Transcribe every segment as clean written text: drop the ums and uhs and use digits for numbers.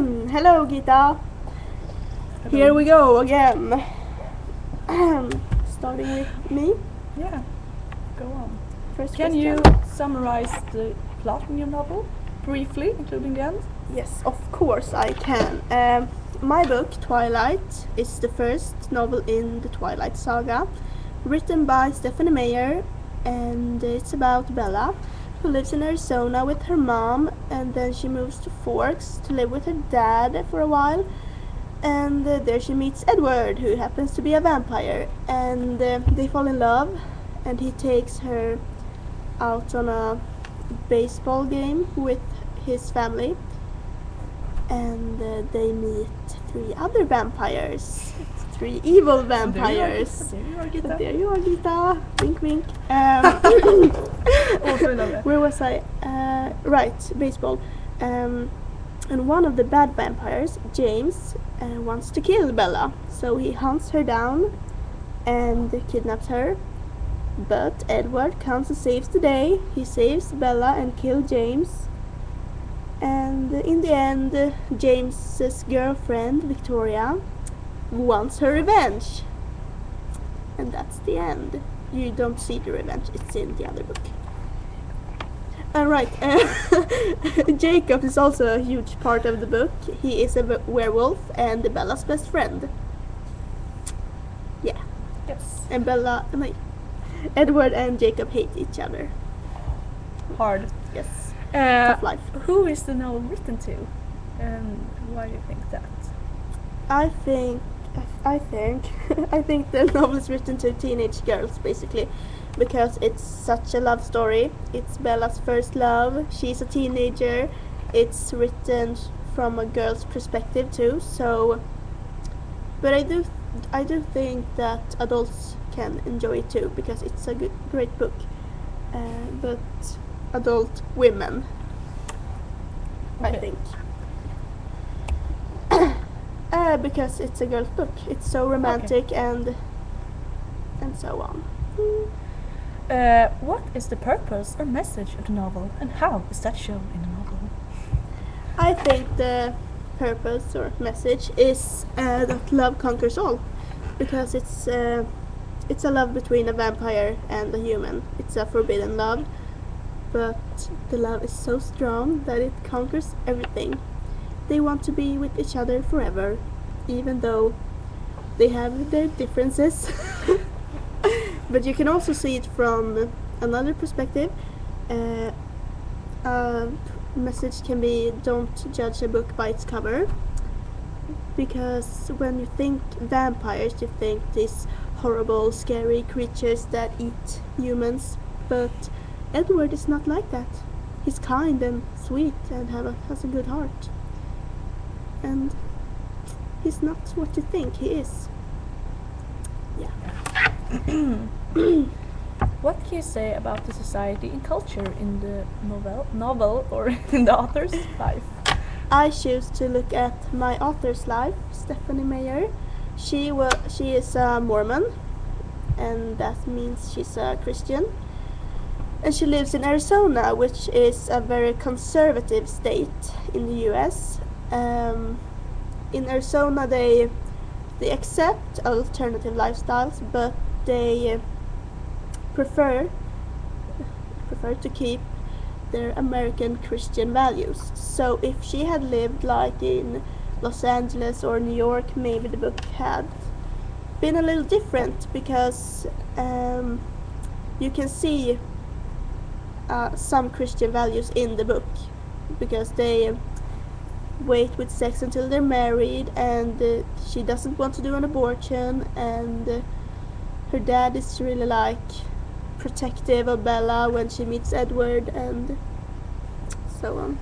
Hello, Gita. Hello. Here we go again. Starting with me. Yeah, go on. First Can question. you summarize the plot in your novel briefly, including the end? Yes, of course I can. My book, Twilight, is the first novel in the Twilight saga, written by Stephanie Meyer, and it's about Bella, who lives in Arizona with her mom, and then she moves to Forks to live with her dad for a while. And there she meets Edward, who happens to be a vampire, and they fall in love, and he takes her out on a baseball game with his family, and they meet 3 other vampires, 3 evil vampires. There you are, Gita. There you are, Gita. Wink, wink. Also love it. Where was I? Right, baseball. And one of the bad vampires, James, wants to kill Bella, so he hunts her down and kidnaps her. But Edward comes and saves the day. He saves Bella and kills James. And in the end, James's girlfriend, Victoria, wants her revenge. And that's the end. You don't see the revenge, it's in the other book. Right, Jacob is also a huge part of the book. He is a werewolf and Bella's best friend. Yeah. Yes. And Edward and Jacob hate each other. Hard. Yes. Tough life. Who is the novel written to? And why do you think that? I think the novel is written to teenage girls, basically, because it's such a love story. It's Bella's first love. She's a teenager. It's written from a girl's perspective too. So, but I do think that adults can enjoy it too, because it's a great book. But adult women, I think. Because it's a girl's book. It's so romantic and so on. What is the purpose or message of the novel, and how is that shown in the novel? I think the purpose or message is that love conquers all, because it's a love between a vampire and a human. It's a forbidden love, but the love is so strong that it conquers everything. They want to be with each other forever, even though they have their differences. But you can also see it from another perspective. A message can be, don't judge a book by its cover, because when you think vampires, you think these horrible, scary creatures that eat humans, but Edward is not like that. He's kind and sweet and has a good heart. And he's not what you think he is. Yeah. What can you say about the society and culture in the novel or in the author's life? I choose to look at my author's life, Stephanie Meyer. She is a Mormon, and that means she's a Christian. And she lives in Arizona, which is a very conservative state in the US. In Arizona, they accept alternative lifestyles, but they prefer to keep their American Christian values. So if she had lived like in Los Angeles or New York, maybe the book had been a little different, because you can see some Christian values in the book, because they wait with sex until they're married, and she doesn't want to do an abortion, and her dad is really protective of Bella when she meets Edward, and so on.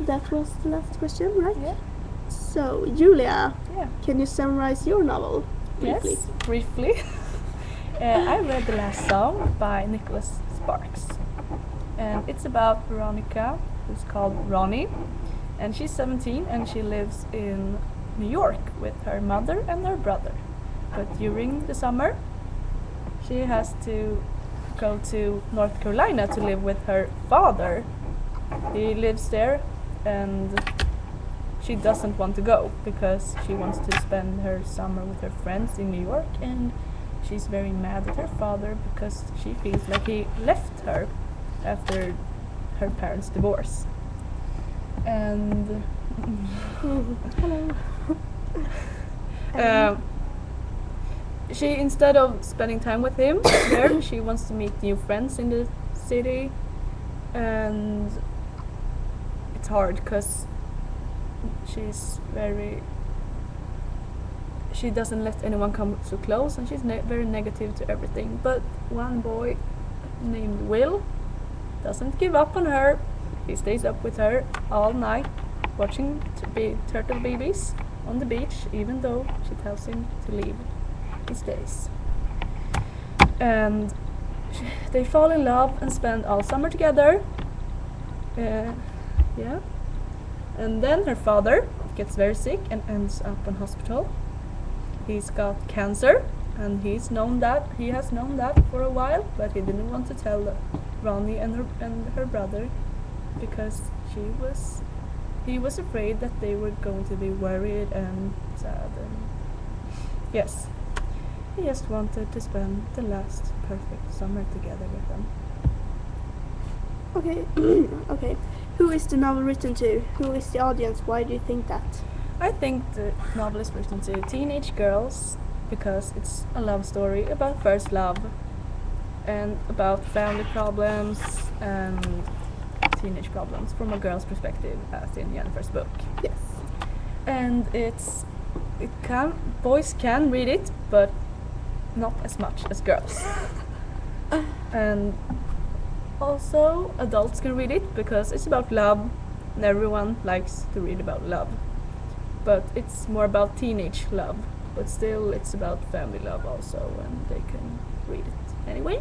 That was the last question, right? Yeah. So, Julia, Yeah. can you summarize your novel briefly? Yes, briefly. I read The Last Song by Nicholas Sparks, and it's about Veronica, who's called Ronnie, and she's 17 and she lives in New York with her mother and her brother. But during the summer, she has to go to North Carolina to live with her father. He lives there and she doesn't want to go because she wants to spend her summer with her friends in New York, and she's very mad at her father because she feels like he left her after her parents' divorce. And Hello. she, instead of spending time with him there, she wants to meet new friends in the city, and it's hard because she doesn't let anyone come so close, and she's very negative to everything. But one boy named Will doesn't give up on her. He stays up with her all night watching turtle babies on the beach, even though she tells him to leave. He stays. And they fall in love and spend all summer together. Yeah. And then her father gets very sick and ends up in hospital. He's got cancer, and he has known that for a while, but he didn't want to tell Ronnie and her brother because he was afraid that they were going to be worried and sad. And yes, he just wanted to spend the last perfect summer together with them. Okay. Okay. Who is the novel written to? Who is the audience? Why do you think that? I think the novel is written to teenage girls because it's a love story about first love and about family problems and teenage problems from a girl's perspective, as in Jennifer's book. Yes. And boys can read it, but not as much as girls. And also adults can read it because it's about love, and everyone likes to read about love. But it's more about teenage love, but still it's about family love also, and they can read it anyway.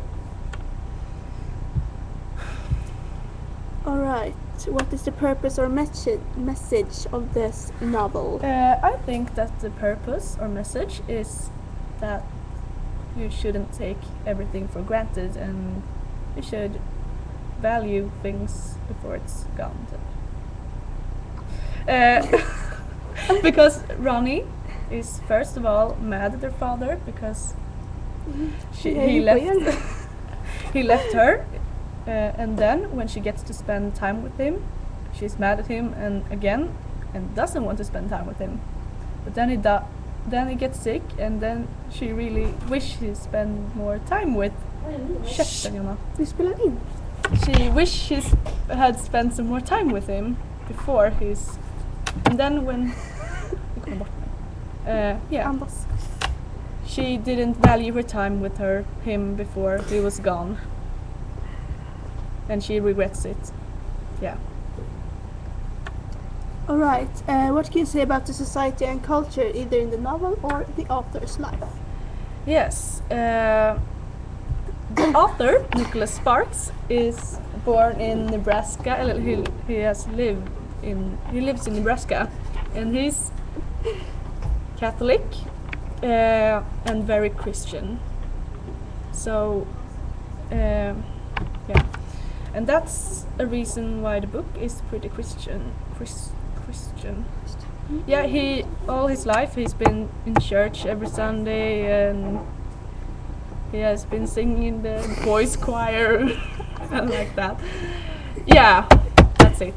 Alright, what is the purpose or message of this novel? I think that the purpose or message is that you shouldn't take everything for granted, and you should value things before it's gone. Because Ronnie is first of all mad at her father because he left her, and then when she gets to spend time with him, she's mad at him and doesn't want to spend time with him. But then he gets sick, and then she really wishes he spend more time with Jonna. Vi spelar in. She wished she had spent some more time with him before his. And then when Andas. she didn't value her time with him before he was gone, and she regrets it. Yeah. Alright, what can you say about the society and culture, either in the novel or the author's life? Yes. The author, Nicholas Sparks, is born in Nebraska. He lives in Nebraska, and he's Catholic and very Christian. So, yeah, and that's a reason why the book is pretty Christian. Yeah, all his life he's been in church every Sunday, and he has been singing in the boys' choir and like that. Yeah, that's it.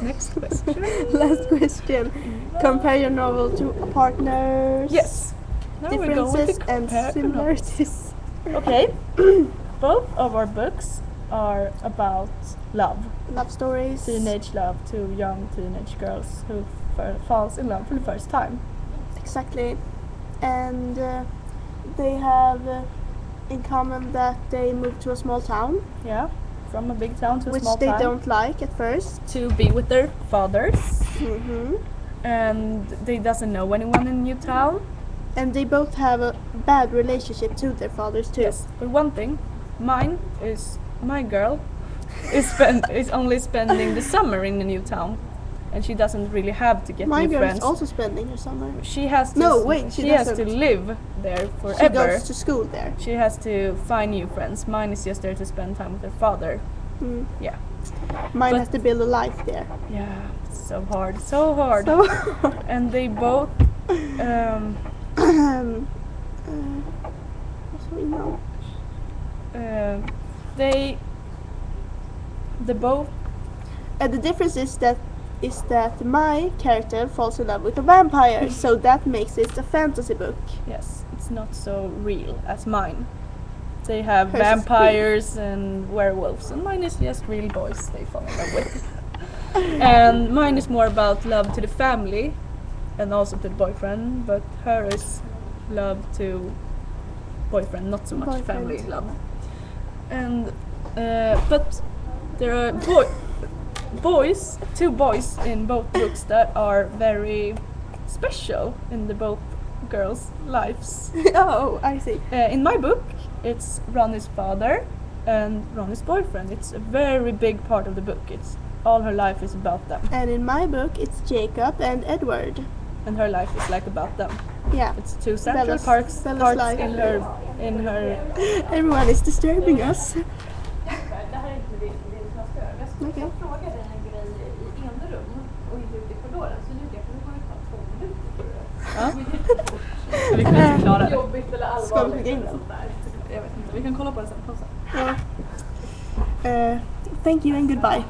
Next question. Last question. Compare your novel to Partners. Yes. Now we're going Differences to and compare similarities. Okay. Both of our books are about love. Love stories. Teenage love, two young teenage girls who falls in love for the first time. Exactly. And they have in common that they moved to a small town. Yeah. From a big town to a which small they town. don't like at first. To be with their fathers. Mm-hmm. And they doesn't know anyone in new town. And they both have a bad relationship to their fathers too. Yes, but one thing, my girl is only spending the summer in the new town, and she doesn't really have to get my new girl friends. is also spending her summer. She has to. No, wait, she has doesn't. to live there forever. She goes to school there. She has to find new friends. Mine is just there to spend time with her father. Mm. Yeah. Mine But- has to build a life there. Yeah, it's so hard, so hard. So And they both, what's we know? they both. The difference is that my character falls in love with a vampire, so that makes it a fantasy book. Yes, it's not so real as mine. They have Hers is vampires and werewolves, and mine is just real boys they fall in love with. And mine is more about love to the family and also to the boyfriend, but her is love to boyfriend, not so much Boyfriend. family love. And but there are two boys in both books that are very special in the both girls' lives. Oh, I see. In my book, it's Ronnie's father and Ronnie's boyfriend. It's a very big part of the book. It's all her life is about them, And in my book, it's Jacob and Edward. and her life is like about them. Yeah. It's two central Bella's parts life. in her. Everyone is disturbing us. Det här är inte din snöskör. Jag skulle Okej. fråga dig en grej i enrum och inte ute i korridoren. Så det kommer gå ut på 2 minuter tror jag. Ja. Vi kan inte klara det. Jobbigt eller Ska vi allvarligt lägga in eller den? sånt där. Jag vet inte. Vi kan kolla på det sen. Pausa. Thank you and goodbye.